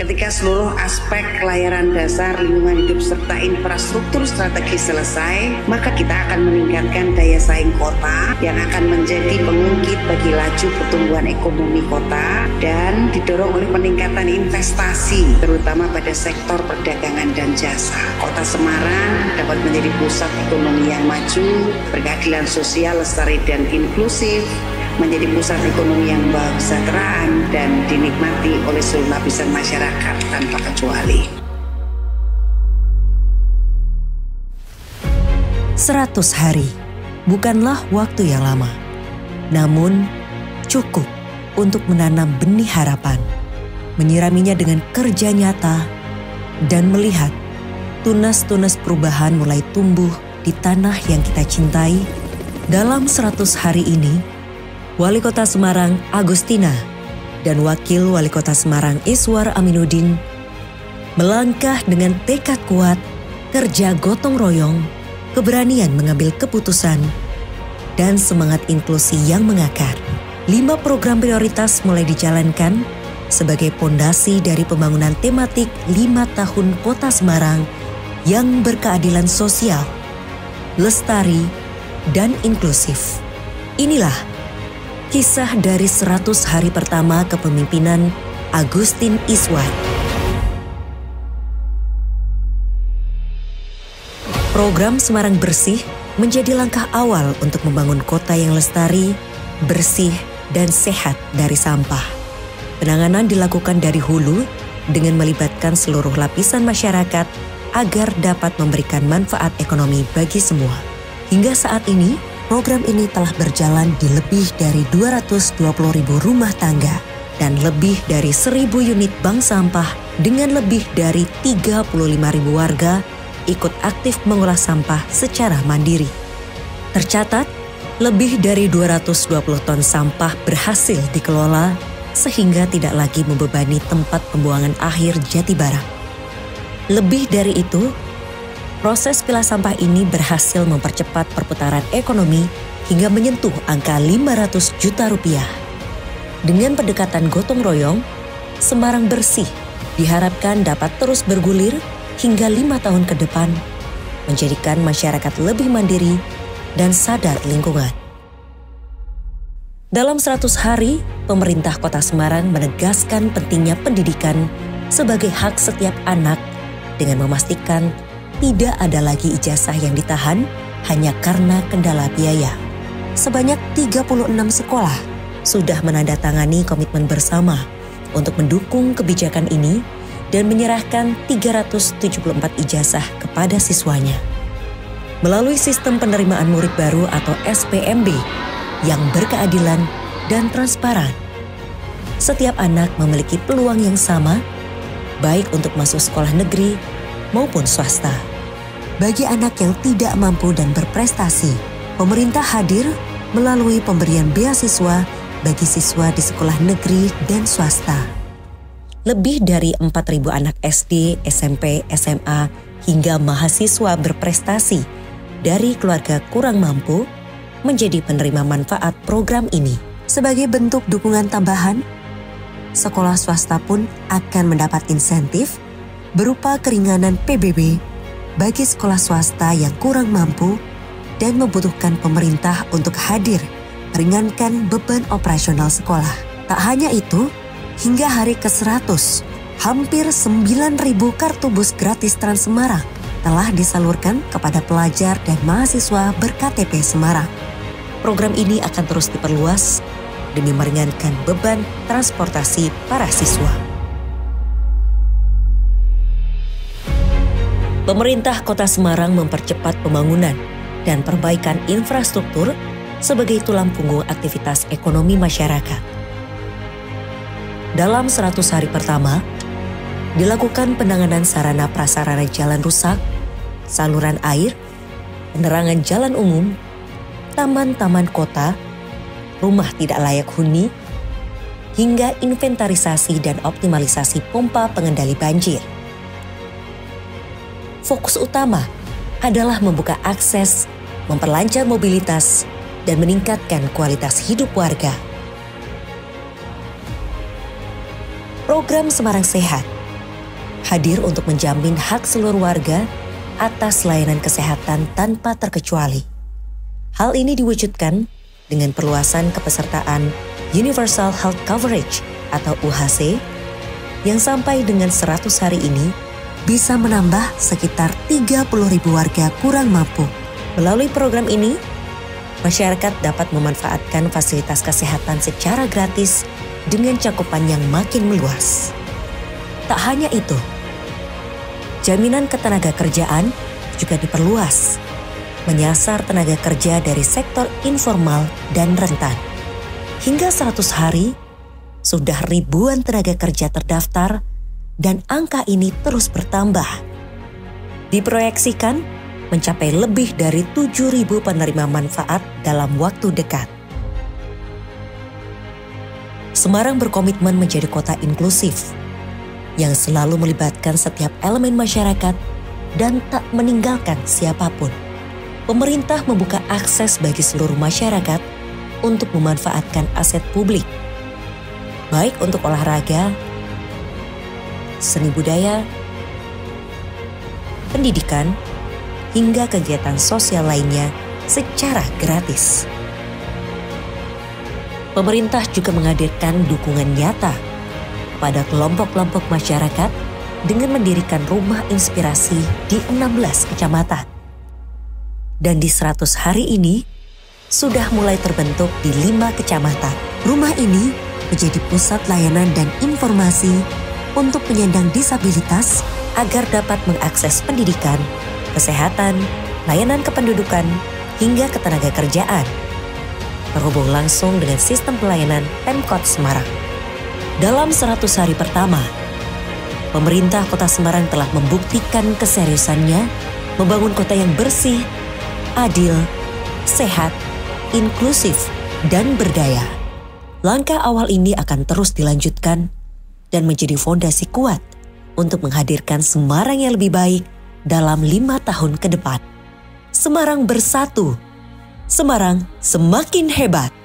Ketika seluruh aspek layanan dasar, lingkungan hidup, serta infrastruktur strategis selesai, maka kita akan meningkatkan daya saing kota yang akan menjadi pengungkit bagi laju pertumbuhan ekonomi kota dan didorong oleh peningkatan investasi, terutama pada sektor perdagangan dan jasa. Kota Semarang dapat menjadi pusat ekonomi yang maju, berkeadilan sosial, lestari dan inklusif, menjadi pusat ekonomi yang kesejahteraan dan dinikmati oleh seluruh lapisan masyarakat tanpa kecuali. 100 hari bukanlah waktu yang lama, namun cukup untuk menanam benih harapan, menyiraminya dengan kerja nyata, dan melihat tunas-tunas perubahan mulai tumbuh di tanah yang kita cintai. Dalam 100 hari ini, Wali Kota Semarang Agustina dan Wakil Wali Kota Semarang Iswar Aminuddin melangkah dengan tekad kuat, kerja gotong royong, keberanian mengambil keputusan, dan semangat inklusi yang mengakar. 5 program prioritas mulai dijalankan sebagai pondasi dari pembangunan tematik 5 tahun Kota Semarang yang berkeadilan sosial, lestari, dan inklusif. Inilah kisah dari 100 hari pertama kepemimpinan Agustin Iswar. Program Semarang Bersih menjadi langkah awal untuk membangun kota yang lestari, bersih, dan sehat dari sampah. Penanganan dilakukan dari hulu dengan melibatkan seluruh lapisan masyarakat agar dapat memberikan manfaat ekonomi bagi semua. Hingga saat ini, program ini telah berjalan di lebih dari 220.000 rumah tangga dan lebih dari 1.000 unit bank sampah dengan lebih dari 35.000 warga ikut aktif mengolah sampah secara mandiri. Tercatat, lebih dari 220 ton sampah berhasil dikelola sehingga tidak lagi membebani tempat pembuangan akhir Jatibarang. Lebih dari itu, proses pilah sampah ini berhasil mempercepat perputaran ekonomi hingga menyentuh angka 500 juta rupiah. Dengan pendekatan gotong royong, Semarang Bersih diharapkan dapat terus bergulir hingga 5 tahun ke depan, menjadikan masyarakat lebih mandiri dan sadar lingkungan. Dalam 100 hari, pemerintah Kota Semarang menegaskan pentingnya pendidikan sebagai hak setiap anak dengan memastikan tidak ada lagi ijazah yang ditahan hanya karena kendala biaya. Sebanyak 36 sekolah sudah menandatangani komitmen bersama untuk mendukung kebijakan ini dan menyerahkan 374 ijazah kepada siswanya. Melalui sistem penerimaan murid baru atau SPMB yang berkeadilan dan transparan, setiap anak memiliki peluang yang sama, baik untuk masuk sekolah negeri maupun swasta. Bagi anak yang tidak mampu dan berprestasi, pemerintah hadir melalui pemberian beasiswa bagi siswa di sekolah negeri dan swasta. Lebih dari 4.000 anak SD, SMP, SMA, hingga mahasiswa berprestasi dari keluarga kurang mampu menjadi penerima manfaat program ini. Sebagai bentuk dukungan tambahan, sekolah swasta pun akan mendapat insentif berupa keringanan PBB bagi sekolah swasta yang kurang mampu dan membutuhkan pemerintah untuk hadir meringankan beban operasional sekolah. Tak hanya itu, hingga hari ke-100, hampir 9.000 kartu bus gratis Trans Semarang telah disalurkan kepada pelajar dan mahasiswa ber-KTP Semarang. Program ini akan terus diperluas demi meringankan beban transportasi para siswa. Pemerintah Kota Semarang mempercepat pembangunan dan perbaikan infrastruktur sebagai tulang punggung aktivitas ekonomi masyarakat. Dalam 100 hari pertama, dilakukan penanganan sarana prasarana jalan rusak, saluran air, penerangan jalan umum, taman-taman kota, rumah tidak layak huni, hingga inventarisasi dan optimalisasi pompa pengendali banjir. Fokus utama adalah membuka akses, memperlancar mobilitas, dan meningkatkan kualitas hidup warga. Program Semarang Sehat hadir untuk menjamin hak seluruh warga atas layanan kesehatan tanpa terkecuali. Hal ini diwujudkan dengan perluasan kepesertaan Universal Health Coverage atau UHC yang sampai dengan 100 hari ini bisa menambah sekitar 30.000 warga kurang mampu. Melalui program ini, masyarakat dapat memanfaatkan fasilitas kesehatan secara gratis dengan cakupan yang makin meluas. Tak hanya itu, jaminan ketenagakerjaan juga diperluas, menyasar tenaga kerja dari sektor informal dan rentan. Hingga 100 hari, sudah ribuan tenaga kerja terdaftar dan angka ini terus bertambah. Diproyeksikan mencapai lebih dari 7.000 penerima manfaat dalam waktu dekat. Semarang berkomitmen menjadi kota inklusif yang selalu melibatkan setiap elemen masyarakat dan tak meninggalkan siapapun. Pemerintah membuka akses bagi seluruh masyarakat untuk memanfaatkan aset publik, baik untuk olahraga, seni budaya, pendidikan, hingga kegiatan sosial lainnya secara gratis. Pemerintah juga menghadirkan dukungan nyata pada kelompok-kelompok masyarakat dengan mendirikan rumah inspirasi di 16 kecamatan. Dan di 100 hari ini, sudah mulai terbentuk di 5 kecamatan. Rumah ini menjadi pusat layanan dan informasi untuk penyandang disabilitas agar dapat mengakses pendidikan, kesehatan, layanan kependudukan, hingga ketenagakerjaan. Terhubung langsung dengan sistem pelayanan Pemkot Semarang. Dalam 100 hari pertama, pemerintah Kota Semarang telah membuktikan keseriusannya membangun kota yang bersih, adil, sehat, inklusif, dan berdaya. Langkah awal ini akan terus dilanjutkan dan menjadi fondasi kuat untuk menghadirkan Semarang yang lebih baik dalam 5 tahun ke depan. Semarang bersatu, Semarang semakin hebat.